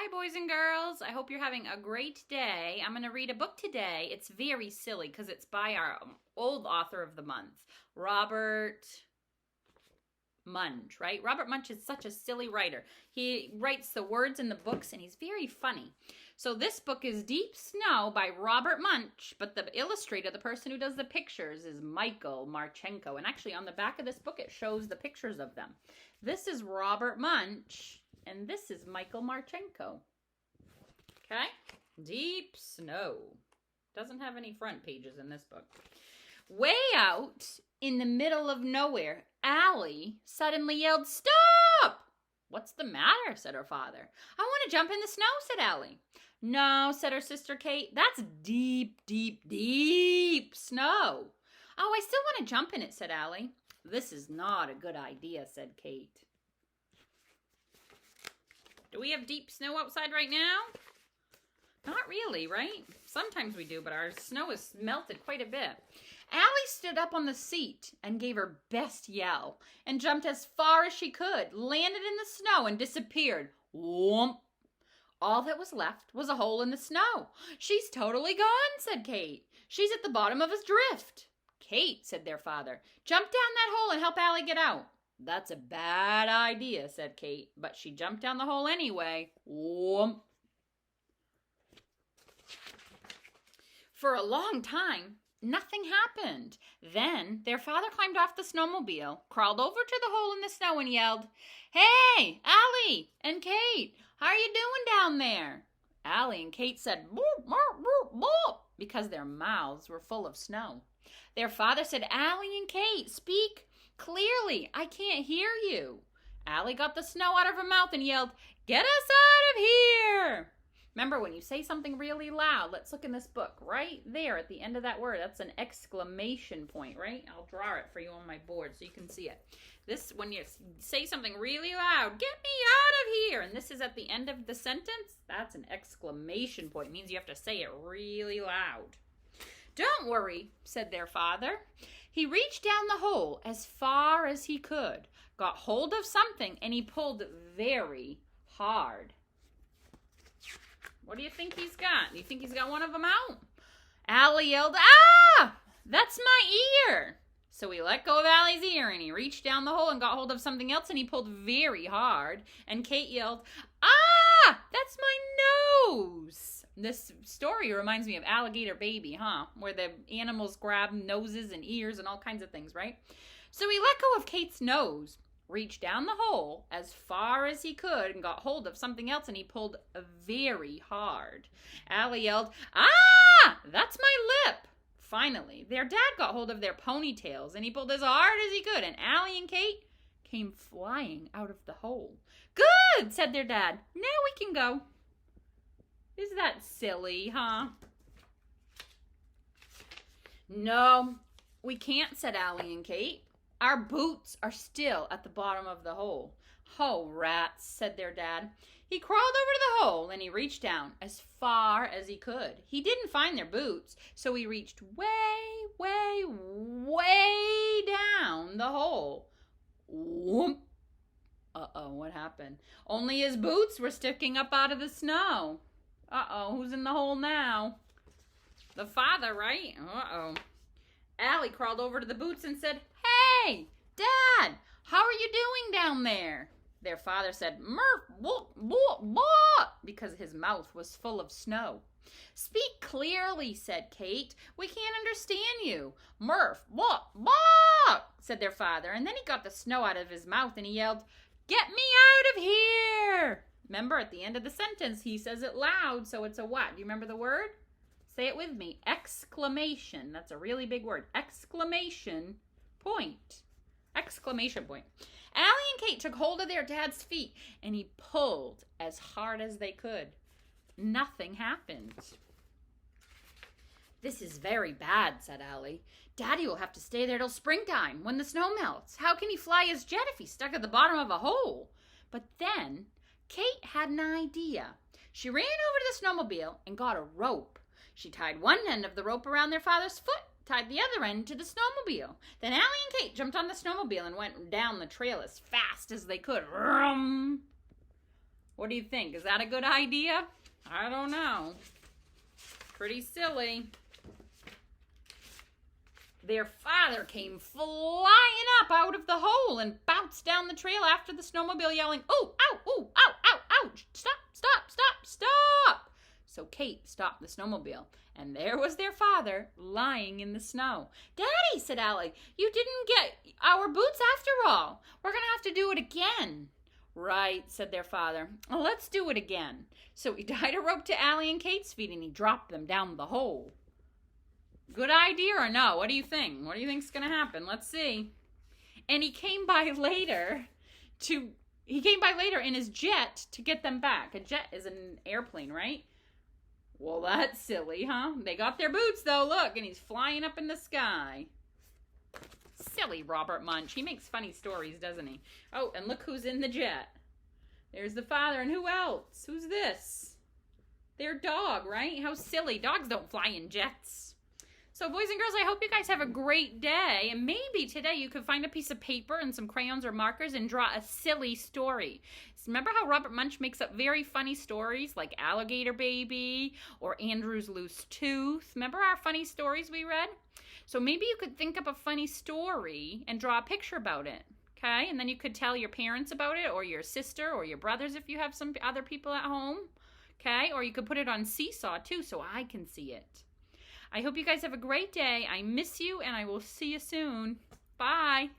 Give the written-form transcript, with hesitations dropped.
Hi, boys and girls. I hope you're having a great day. I'm going to read a book today. It's very silly because it's by our old author of the month, Robert Munsch, right? Robert Munsch is such a silly writer. He writes the words in the books, and he's very funny. So this book is Deep Snow by Robert Munsch, but the illustrator, the person who does the pictures, is Michael Marchenko. And actually, on the back of this book, it shows the pictures of them. This is Robert Munsch, and this is Michael Marchenko. Okay? Deep Snow. Doesn't have any front pages in this book. Way out in the middle of nowhere, Allie suddenly yelled, "Stop!" "What's the matter?" said her father. "I want to jump in the snow," said Allie. "No," said her sister Kate. "That's deep, deep, deep snow." "Oh, I still want to jump in it," said Allie. "This is not a good idea," said Kate. Do we have deep snow outside right now? Not really, right? Sometimes we do, but our snow has melted quite a bit. Allie stood up on the seat and gave her best yell and jumped as far as she could, landed in the snow, and disappeared. Whoomp! All that was left was a hole in the snow. "She's totally gone," said Kate. "She's at the bottom of a drift." "Kate," said their father, "jump down that hole and help Allie get out." "That's a bad idea," said Kate, but she jumped down the hole anyway. Whoomp. For a long time, nothing happened. Then their father climbed off the snowmobile, crawled over to the hole in the snow, and yelled, "Hey, Allie and Kate, how are you doing down there?" Allie and Kate said, "Boop, boop, boop, boop," because their mouths were full of snow. Their father said, "Allie and Kate, speak clearly. I can't hear you." Allie got the snow out of her mouth and yelled, "Get us out of here!" Remember, when you say something really loud, let's look in this book. Right there at the end of that word, that's an exclamation point, right? I'll draw it for you on my board so you can see it. This, when you say something really loud, "Get me out of here!" and this is at the end of the sentence, that's an exclamation point. It means you have to say it really loud. "Don't worry," said their father. He reached down the hole as far as he could, got hold of something, and he pulled very hard. What do you think he's got? Do you think he's got one of them out? Allie yelled, "Ah! That's my ear!" So he let go of Allie's ear, and he reached down the hole and got hold of something else, and he pulled very hard. And Kate yelled, "Ah! That's my nose!" This story reminds me of Alligator Baby, huh? Where the animals grab noses and ears and all kinds of things, right? So he let go of Kate's nose, reached down the hole as far as he could, and got hold of something else, and he pulled very hard. Allie yelled, "Ah! That's my lip!" Finally, their dad got hold of their ponytails, and he pulled as hard as he could, and Allie and Kate came flying out of the hole. "Good," said their dad. "Now we can go." Isn't that silly, huh? "No, we can't," said Allie and Kate. "Our boots are still at the bottom of the hole." "Oh, rats," said their dad. He crawled over to the hole, and he reached down as far as he could. He didn't find their boots, so he reached way, way, way down the hole. Whoomp. Uh-oh, what happened? Only his boots were sticking up out of the snow. Uh-oh, who's in the hole now? The father, right? Uh-oh. Allie crawled over to the boots and said, "Hey, Dad, how are you doing down there?" Their father said, "Murph, whoop, whoop, whoop," because his mouth was full of snow. "Speak clearly," said Kate. "We can't understand you." "Murph, whoop, whoop," said their father, and then he got the snow out of his mouth and he yelled, "Get me out of here!" Remember, at the end of the sentence, he says it loud, so it's a what? Do you remember the word? Say it with me. Exclamation. That's a really big word. Exclamation point. Exclamation point. Allie and Kate took hold of their dad's feet, and he pulled as hard as they could. Nothing happened. "This is very bad," said Allie. "Daddy will have to stay there till springtime, when the snow melts. How can he fly his jet if he's stuck at the bottom of a hole?" But then Kate had an idea. She ran over to the snowmobile and got a rope. She tied one end of the rope around their father's foot, tied the other end to the snowmobile. Then Allie and Kate jumped on the snowmobile and went down the trail as fast as they could. Vroom! What do you think? Is that a good idea? I don't know. Pretty silly. Their father came flying up out of the hole and bounced down the trail after the snowmobile, yelling, "Oh, ow, oh, ow, ow, ouch, stop, stop, stop, stop." So Kate stopped the snowmobile, and there was their father lying in the snow. "Daddy," said Allie, "you didn't get our boots after all. We're going to have to do it again." "Right," said their father. "Well, let's do it again." So he tied a rope to Allie and Kate's feet, and he dropped them down the hole. Good idea or no? What do you think? What do you think's going to happen? Let's see. And he came by later in his jet to get them back. A jet is an airplane, right? Well, that's silly, huh? They got their boots, though. Look, and he's flying up in the sky. Silly Robert Munsch. He makes funny stories, doesn't he? Oh, and look who's in the jet. There's the father, and who else? Who's this? Their dog, right? How silly. Dogs don't fly in jets. So, boys and girls, I hope you guys have a great day. And maybe today you could find a piece of paper and some crayons or markers and draw a silly story. Remember how Robert Munsch makes up very funny stories like Alligator Baby or Andrew's Loose Tooth? Remember our funny stories we read? So maybe you could think up a funny story and draw a picture about it. Okay? And then you could tell your parents about it or your sister or your brothers if you have some other people at home. Okay? Or you could put it on Seesaw too so I can see it. I hope you guys have a great day. I miss you, and I will see you soon. Bye.